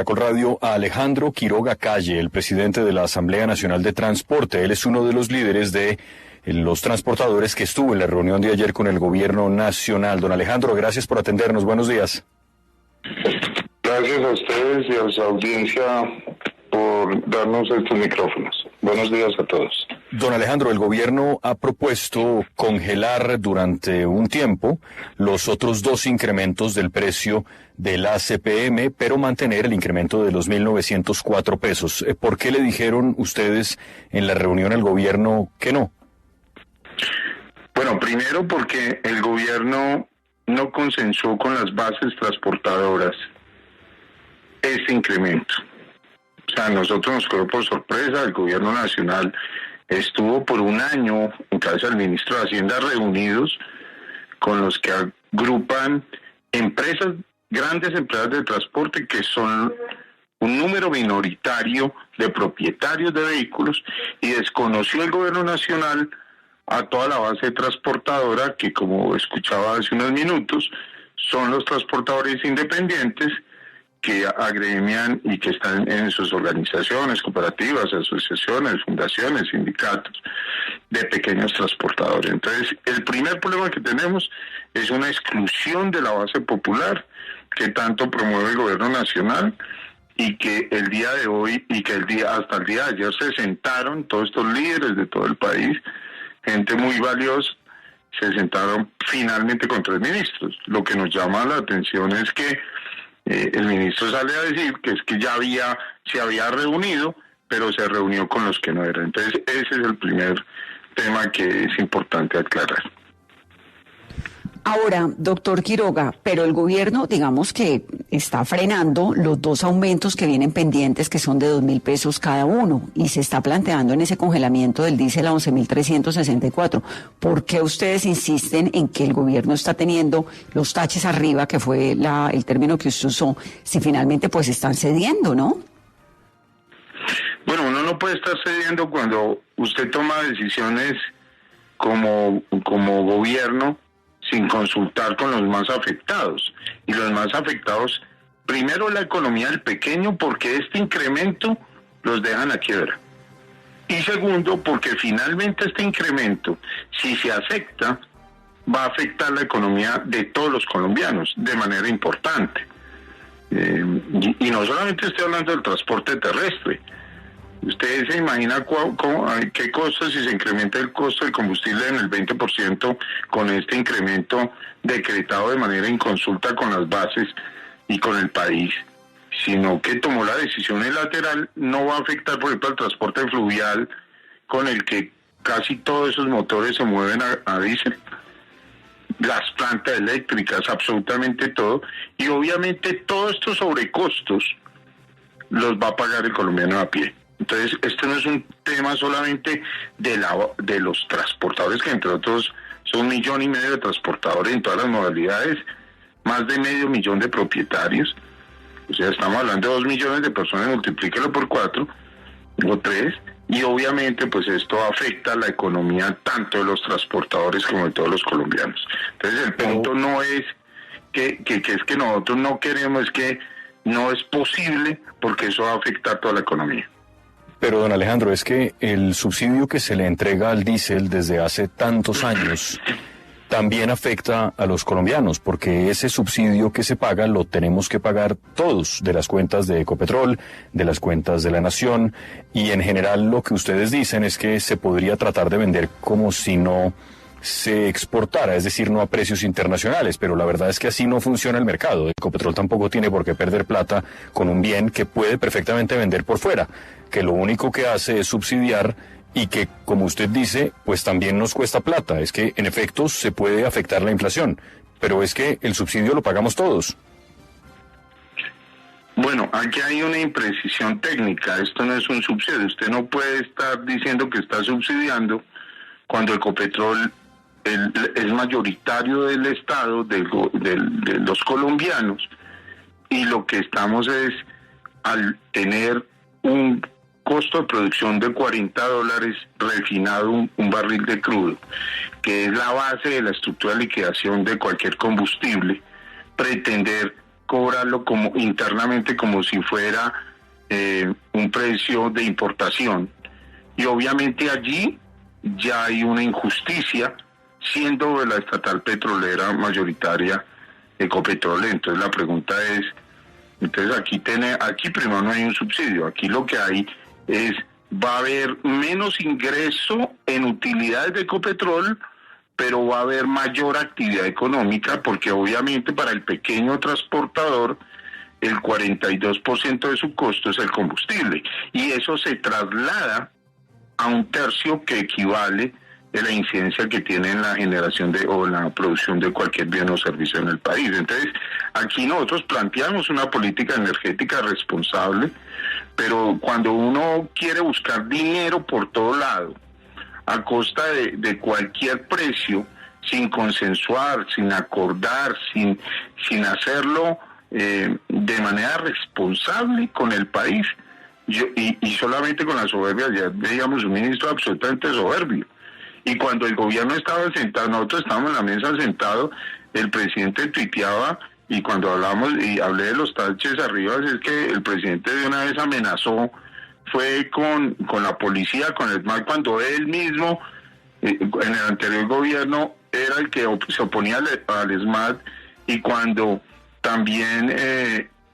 Caracol Radio a Alejandro Quiroga Calle, el presidente de la Asamblea Nacional de Transporte. Él es uno de los líderes de los transportadores que estuvo en la reunión de ayer con el gobierno nacional. Don Alejandro, gracias por atendernos. Buenos días. Gracias a ustedes y a su audiencia por darnos estos micrófonos. Buenos días a todos. Don Alejandro, el gobierno ha propuesto congelar durante un tiempo los otros dos incrementos del precio del ACPM, pero mantener el incremento de los 1.904 pesos. ¿Por qué le dijeron ustedes en la reunión al gobierno que no? Bueno, primero porque el gobierno no consensuó con las bases transportadoras este incremento. O sea, nosotros nos quedó por sorpresa. El gobierno nacional estuvo por un año en cabeza del ministro de Hacienda reunidos con los que agrupan empresas, grandes empresas de transporte que son un número minoritario de propietarios de vehículos, y desconoció el gobierno nacional a toda la base transportadora que, como escuchaba hace unos minutos, son los transportadores independientes que agremian y que están en sus organizaciones, cooperativas, asociaciones, fundaciones, sindicatos de pequeños transportadores. Entonces, el primer problema que tenemos es una exclusión de la base popular que tanto promueve el gobierno nacional, y que el día de hoy y que hasta el día de ayer se sentaron todos estos líderes de todo el país, gente muy valiosa, se sentaron finalmente con 3 ministros. Lo que nos llama la atención es que el ministro sale a decir que es que ya se había reunido, pero se reunió con los que no eran. Entonces, ese es el primer tema que es importante aclarar. Ahora, doctor Quiroga, pero el gobierno, digamos que está frenando los 2 aumentos que vienen pendientes, que son de 2.000 pesos cada uno, y se está planteando en ese congelamiento del diésel a 11.364. ¿Por qué ustedes insisten en que el gobierno está teniendo los taches arriba, que fue el término que usted usó, si finalmente pues están cediendo, no? Bueno, uno no puede estar cediendo cuando usted toma decisiones como gobierno sin consultar con los más afectados. Y los más afectados, primero la economía del pequeño, porque este incremento los deja en la quiebra. Y segundo, porque finalmente este incremento, si se acepta, va a afectar la economía de todos los colombianos de manera importante. Y no solamente estoy hablando del transporte terrestre. ¿Ustedes se imaginan qué costo si se incrementa el costo del combustible en el 20% con este incremento decretado de manera inconsulta con las bases y con el país? Sino que tomó la decisión unilateral, no va a afectar, por ejemplo, al transporte fluvial, con el que casi todos esos motores se mueven a diésel, las plantas eléctricas, absolutamente todo, y obviamente todos estos sobrecostos los va a pagar el colombiano a pie. Entonces, esto no es un tema solamente de los transportadores, que entre otros son 1,5 millones de transportadores en todas las modalidades, más de 500,000 de propietarios. O sea, estamos hablando de 2 millones de personas, multiplíquelo por 4 o 3, y obviamente pues esto afecta a la economía tanto de los transportadores como de todos los colombianos. Entonces, el punto no es que es que nosotros no queremos, es que no es posible, porque eso va a afectar a toda la economía. Pero, don Alejandro, es que el subsidio que se le entrega al diésel desde hace tantos años también afecta a los colombianos, porque ese subsidio que se paga lo tenemos que pagar todos, de las cuentas de Ecopetrol, de las cuentas de la Nación, y en general lo que ustedes dicen es que se podría tratar de vender como si no se exportara, es decir, no a precios internacionales, pero la verdad es que así no funciona el mercado. Ecopetrol tampoco tiene por qué perder plata con un bien que puede perfectamente vender por fuera, que lo único que hace es subsidiar y que, como usted dice, pues también nos cuesta plata. Es que, en efecto, se puede afectar la inflación, pero es que el subsidio lo pagamos todos. Bueno, aquí hay una imprecisión técnica. Esto no es un subsidio. Usted no puede estar diciendo que está subsidiando cuando Ecopetrol es mayoritario del Estado, de los colombianos, y lo que estamos es, al tener un costo de producción de $40 refinado un barril de crudo, que es la base de la estructura de liquidación de cualquier combustible, pretender cobrarlo como internamente como si fuera un precio de importación. Y obviamente allí ya hay una injusticia, siendo la estatal petrolera mayoritaria Ecopetrol. Entonces la pregunta es, entonces aquí primero no hay un subsidio, aquí lo que hay es, va a haber menos ingreso en utilidades de Ecopetrol, pero va a haber mayor actividad económica, porque obviamente para el pequeño transportador el 42% de su costo es el combustible, y eso se traslada a un tercio que equivale de la incidencia que tiene en la generación o en la producción de cualquier bien o servicio en el país. Entonces, aquí nosotros planteamos una política energética responsable, pero cuando uno quiere buscar dinero por todo lado, a costa de cualquier precio, sin consensuar, sin acordar, sin hacerlo de manera responsable con el país, y solamente con la soberbia, ya veíamos un ministro absolutamente soberbio. Y cuando el gobierno estaba sentado, nosotros estábamos en la mesa sentados, el presidente tuiteaba, y cuando hablamos y hablé de los taches arriba, es que el presidente de una vez amenazó, fue con la policía, con el SMAT, cuando él mismo, en el anterior gobierno, era el que se oponía al SMAT, y cuando también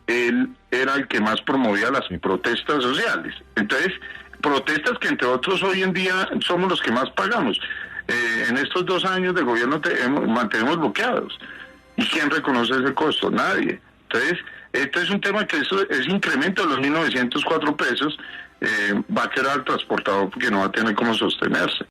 él era el que más promovía las protestas sociales. Entonces, protestas que entre otros hoy en día somos los que más pagamos. En estos 2 años de gobierno mantenemos bloqueados. ¿Y quién reconoce ese costo? Nadie. Entonces, este es un tema que es incremento de los 1.904 pesos, va a quedar al transportador porque no va a tener cómo sostenerse.